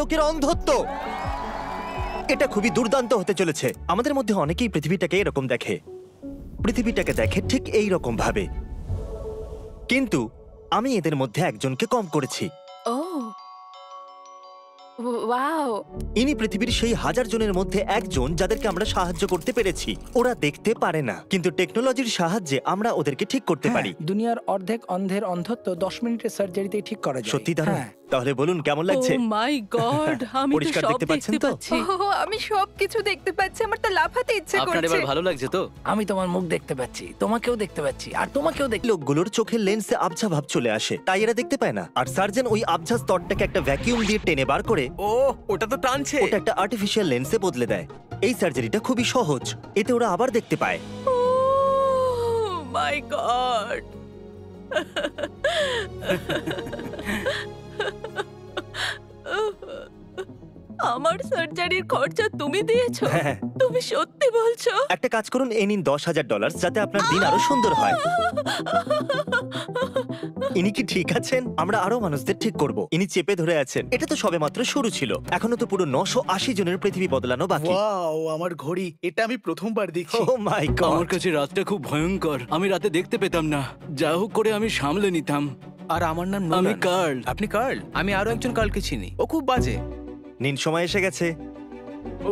লোকের অন্ধত্ব। এটা খুবই দুর্দান্ত হতে চলেছে। আমাদের মধ্যে অনেকেই পৃথিবীটাকে এরকম দেখে, পৃথিবীটাকে দেখে ঠিক এই রকম ভাবে, কিন্তু আমি এদের মধ্যে একজনকে কম করেছি। ও ওয়াও। ইনি পৃথিবীর সেই 1000 জনের মধ্যে একজন যাদেরকে আমরা সাহায্য করতে পেরেছি। ওরা দেখতে পারে না, কিন্তু টেকনোলজির সাহায্যে আমরা ওদেরকে ঠিক করতে পারি। দুনিয়ার অর্ধেক অন্ধের অন্ধত্ব 10 মিনিটের সার্জারিতেই ঠিক করা যায়। সত্যি দারুণ। তাহলে বলুন কেমন ও লাগছে? মাই গড, আমি তো পরিষ্কার সব দেখতে পাচ্ছেন দেখতে তো? পাচ্ছি। ও আমি সবকিছু দেখতে পাচ্ছি, আমার তো লাফাতে ইচ্ছে আপনার করছে। এবার ভালো লাগছে তো? আমি তোমার মুখ দেখতে পাচ্ছি, তোমাকেও দেখতে পাচ্ছি, আর তোমাকেও দেখতে। লোকগুলোর চোখের লেন্সে আবছা ভাব চলে আসে, তাই এরা দেখতে পায় না। আর সার্জন ওই আবছা স্তরটাকে একটা ভ্যাকিউম দিয়ে টেনে বার করে ও ওটা তো টানছে। ওটা একটা আর্টিফিশিয়াল লেন্সে বদলে দেয়। এই সার্জারিটা খুবই সহজ, এতে ওরা আবার দেখতে পায়। ও মাই গড। আমার সার্জারির খরচা তুমি দিয়েছো? হ্যাঁ। তুমি সত্যি বলছো? একটা কাজ করুন, এই নিন $10,000, যাতে আপনার দিন আরো সুন্দর হয়। ইনি কি ঠিক আছেন? আমরা আরো মানুষদের ঠিক করব। ইনি চেপে ধরে আছেন। এটা তো সবেমাত্র শুরু ছিল, এখনো তো পুরো 980 জনের পৃথিবী বদলানো বাকি। ওয়াও, আমার ঘড়ি, এটা আমি প্রথমবার দেখছি। ও মাই আমার গড। কাছে রাতটা খুব ভয়ঙ্কর। আমি রাতে দেখতে পেতাম না, যা হোক করে আমি সামলে নিতাম। আর আমার নাম আমি নোলান। কার্ল। আপনি কার্ল? আমি আরো একজন কার্লকে চিনি, ও খুব বাজে। নিন, সময় এসে গেছে।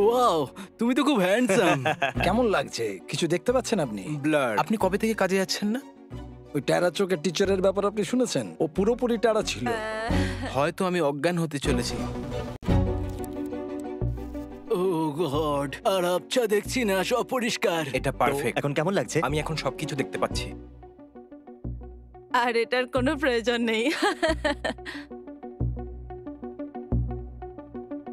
ওয়াও, তুমি তো খুব হ্যান্ডসাম। কেমন লাগছে? কিছু দেখতে পাচ্ছেন আপনি? ব্লাড। আপনি কবে থেকে কাজে যাচ্ছেন না? ওই ট্যারা চোখের টিচারের ব্যাপার আপনি শুনেছেন? ও পুরোপুরি ট্যারা ছিল। হয়তো আমি অজ্ঞান হতে চলেছি। ও গড, আর আবছা দেখছি না, সব পরিষ্কার। এটা পারফেক্ট। এখন কেমন লাগছে? আমি এখন সবকিছু দেখতে পাচ্ছি। আর এটার কোনো প্রয়োজন নেই।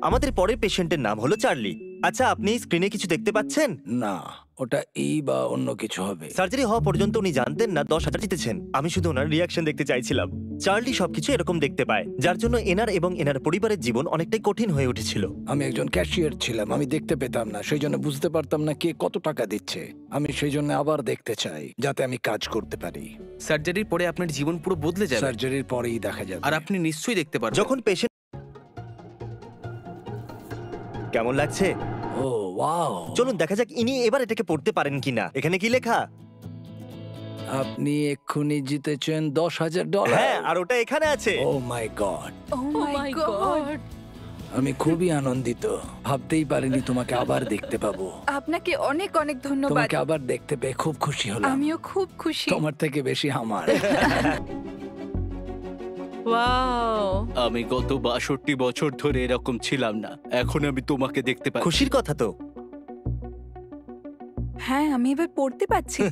আমাদের পরের পেশেন্টের নাম হলো চার্লি। আচ্ছা, আপনি স্ক্রিনে কিছু দেখতে পাচ্ছেন? না, ওটা এই বা অন্য কিছু হবে। সার্জারি হওয়া পর্যন্ত উনি জানতেন না 10,000 জিতেছেন। আমি শুধু ওনার রিয়াকশন দেখতে চাইছিলাম। চার্লি সবকিছু এরকম দেখতে পায়, যার জন্য এনার এবং এনার পরিবারের জীবন অনেকটাই কঠিন হয়ে উঠেছিল। আমি একজন ক্যাশিয়ার ছিলাম, আমি দেখতে পেতাম না, সেই জন্য বুঝতে পারতাম না কে কত টাকা দিচ্ছে। আমি সেই জন্য আবার দেখতে চাই, যাতে আমি কাজ করতে পারি। সার্জারির পরে আপনার জীবন পুরো বদলে যাবে, সার্জারির পরেই দেখা যাবে। আর আপনি নিশ্চয়ই দেখতে পারবেন। যখন পেশেন্ট কেমন লাগছে? ও ওয়াও। চলুন দেখা যাক ইনি এবার এটাকে পড়তে পারেন কিনা। এখানে কি লেখা? আপনি এক্ষুনি জিতেছেন $10,000। হ্যাঁ, আর ওটা এখানে আছে। ও মাই গড, ও ও মাই মাই গড, গড। আমি খুবই আনন্দিত। ভাবতেই পারিনি তোমাকে আবার দেখতে পাবো। আপনাকে অনেক অনেক ধন্যবাদ। তোমাকে আবার দেখতে পেয়ে খুব খুশি হলাম। আমিও খুব খুশি। তোমার থেকে বেশি আমার। ওয়াও। আমি গত 62 বছর ধরে এরকম ছিলাম না, এখন আমি তোমাকে দেখতে পাচ্ছি। খুশির কথা তো। হ্যাঁ, আমি এবার পড়তে পাচ্ছি।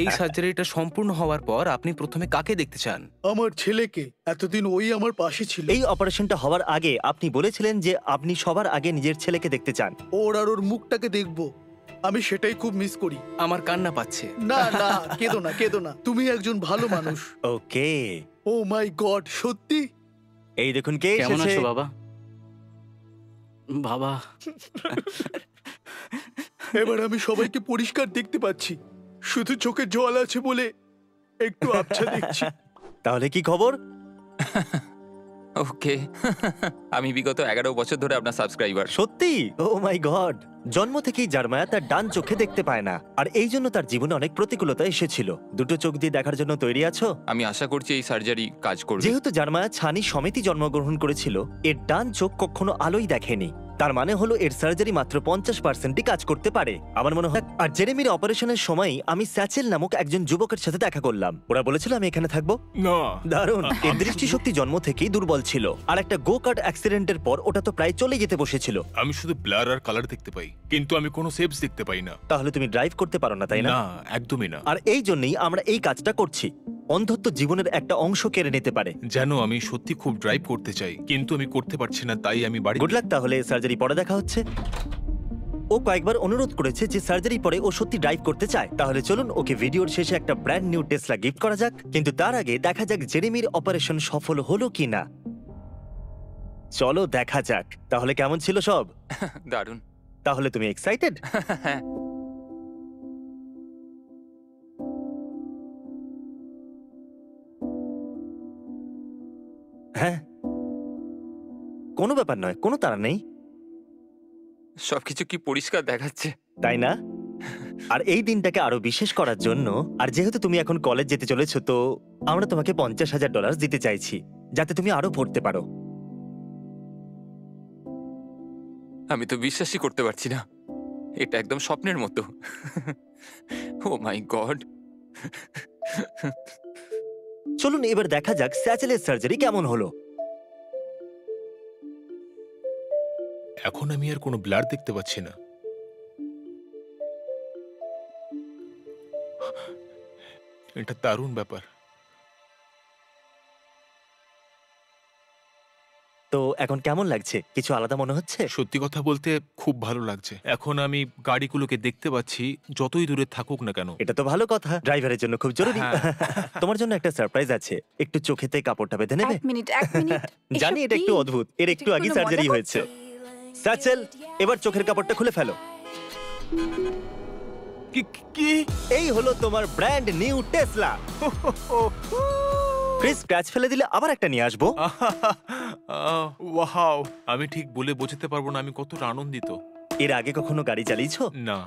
এই সার্জারিটা সম্পূর্ণ হওয়ার পর আপনি প্রথমে কাকে দেখতে চান? আমার ছেলেকে, এতদিন ওই আমার পাশে ছিল। এই অপারেশনটা হওয়ার আগে আপনি বলেছিলেন যে আপনি সবার আগে নিজের ছেলেকে দেখতে চান। ওর আর ওর মুখটাকে দেখবো, আমি সেটাই খুব মিস করি। আমার কান্না পাচ্ছে। না না, কেঁদো না, কেঁদো না, তুমি একজন ভালো মানুষ। ওকে। ও মাই গড, সত্যি? এই দেখুন কে কেমন এসেছে। আছো বাবা? বাবা, এবার আমি সবাইকে পরিষ্কার দেখতে পাচ্ছি, শুধু চোখে জল আছে বলে একটু আবছা দেখছি। তাহলে কি খবর? ওকে। আমি বিগত 11 বছর ধরে আপনার সাবস্ক্রাইবার। সত্যি? ও মাই গড। জন্ম থেকেই জার্মায়া তার ডান চোখে দেখতে পায় না, আর এই জন্য তার জীবনে অনেক প্রতিকূলতা এসেছিল। দুটো চোখ দিয়ে দেখার জন্য তৈরি আছো? আমি আশা করছি এই সার্জারি কাজ করবে। যেহেতু জার্মায়া ছানি সমেতই জন্মগ্রহণ করেছিল, এর ডান চোখ কখনো আলোই দেখেনি। তার মানে হলো এর সার্জারি মাত্র 50%ই কাজ করতে পারে আমার মনে হয়। আর জেরেমির অপারেশনের সময় আমি স্যাচেল নামক একজন যুবকের সাথে দেখা করলাম। ওরা বলেছিল আমি এখানে থাকবো। না, দারুণ। এর দৃষ্টিশক্তি জন্ম থেকেই দুর্বল ছিল, আর একটা গো কার্ট অ্যাক্সিডেন্টের পর ওটা তো প্রায় চলে যেতে বসেছিল। আমি শুধু ব্লার আর কালার দেখতে পাই, কিন্তু আমি কোনো শেপস দেখতে পাই না। তাহলে তুমি ড্রাইভ করতে পারো না, তাই না? না, একদমই না। আর এই জন্যই আমরা এই কাজটা করছি। অন্ধত্ব জীবনের একটা অংশ কেড়ে নিতে পারে। জানো, আমি সত্যি খুব ড্রাইভ করতে চাই, কিন্তু আমি করতে পারছি না, তাই আমি বাড়ি। Good luck. তাহলে সার্জারি পরে দেখা হচ্ছে। ও কয়েকবার অনুরোধ করেছে যে সার্জারি পরে ও সত্যি ড্রাইভ করতে চায়। তাহলে চলুন ওকে ভিডিওর শেষে একটা ব্র্যান্ড নিউ টেসলা গিফট করা যাক। কিন্তু তার আগে দেখা যাক জেরেমির অপারেশন সফল হলো কিনা। চলো দেখা যাক। তাহলে কেমন ছিল সব? দারুণ। তাহলে তুমি এক্সাইটেড? হ্যাঁ। হ্যাঁ, কোনো ব্যাপার নয়, কোনো তাড়া নেই, সবকিছু কি পরিষ্কার দেখাচ্ছে। তাই না? আর এই দিনটাকে আরো বিশেষ করার জন্য, আর যেহেতু তুমি এখন কলেজ যেতে চলেছো, তো আমরা তোমাকে $50,000 দিতে চাইছি, যাতে তুমি আরো পড়তে পারো। আমি তো বিশ্বাসই করতে পারছি না, এটা একদম স্বপ্নের মতো। ও মাই গড। চলুন এবার দেখা যাক স্যাচেলের সার্জারি কেমন হলো। এখন আমি আর কোনো ব্লাড দেখতে পাচ্ছি না। এটা দারুণ ব্যাপার। তো এখন কেমন লাগছে? কিছু আলাদা মনে হচ্ছে? সত্যি কথা বলতে খুব ভালো লাগছে। এখন আমি গাড়িগুলোকে দেখতে পাচ্ছি, যতই দূরে থাকুক না কেন। এটা তো ভালো কথা, ড্রাইভারের জন্য খুব জরুরি। হ্যাঁ। তোমার জন্য একটা সারপ্রাইজ আছে, একটু চোখেতে কাপড়টা বেঁধে নেবে? এক মিনিট এক মিনিট। জানি এটা একটু অদ্ভুত, এর একটু আগে সার্জারি হয়েছে। স্যাচেল, এবার চোখের কাপড়টা খুলে ফেলো। কি? এই হলো তোমার brand new Tesla. Chris, scratch ফেলে দিলে আবার একটা নিয়ে আসবো। ওয়াও, আমি ঠিক বলে বোঝাতে পারবো না আমি কতটা আনন্দিত। এর আগে কখনো গাড়ি চালিয়েছো? না।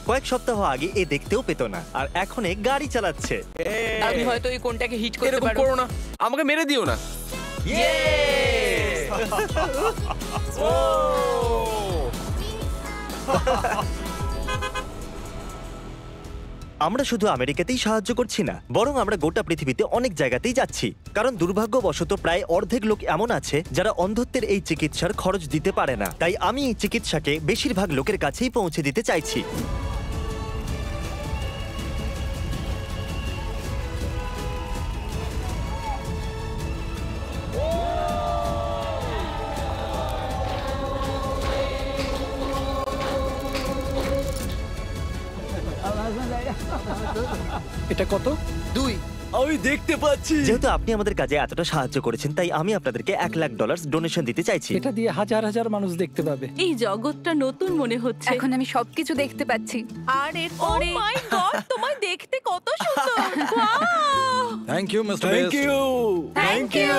কয়েক সপ্তাহ আগে এ দেখতেও পেতো না, আর এখন এ গাড়ি চালাচ্ছে। আমি হয়তো এই কোনটাকে হিট করতে এরকম পারবো। করো না, আমাকে মেরে দিও না। আমরা শুধু আমেরিকাতেই সাহায্য করছি না, বরং আমরা গোটা পৃথিবীতে অনেক জায়গাতেই যাচ্ছি, কারণ দুর্ভাগ্যবশত প্রায় অর্ধেক লোক এমন আছে যারা অন্ধত্বের এই চিকিৎসার খরচ দিতে পারে না। তাই আমি এই চিকিৎসাকে বেশিরভাগ লোকের কাছেই পৌঁছে দিতে চাইছি। এটা কত? 2 আমি দেখতে পাচ্ছি। যেহেতু আপনি আমাদের কাজে এতটা সাহায্য করেছেন, তাই আমি আপনাদেরকে $1,00,000 ডোনেশন দিতে চাইছি। এটা দিয়ে হাজার হাজার মানুষ দেখতে পাবে। এই জগৎটা নতুন মনে হচ্ছে। এখন আমি সবকিছু দেখতে পাচ্ছি। আর এরপরে ও মাই গড, তোমায় দেখতে কত সুন্দর। Wow! Thank you mister thank you. Thank you.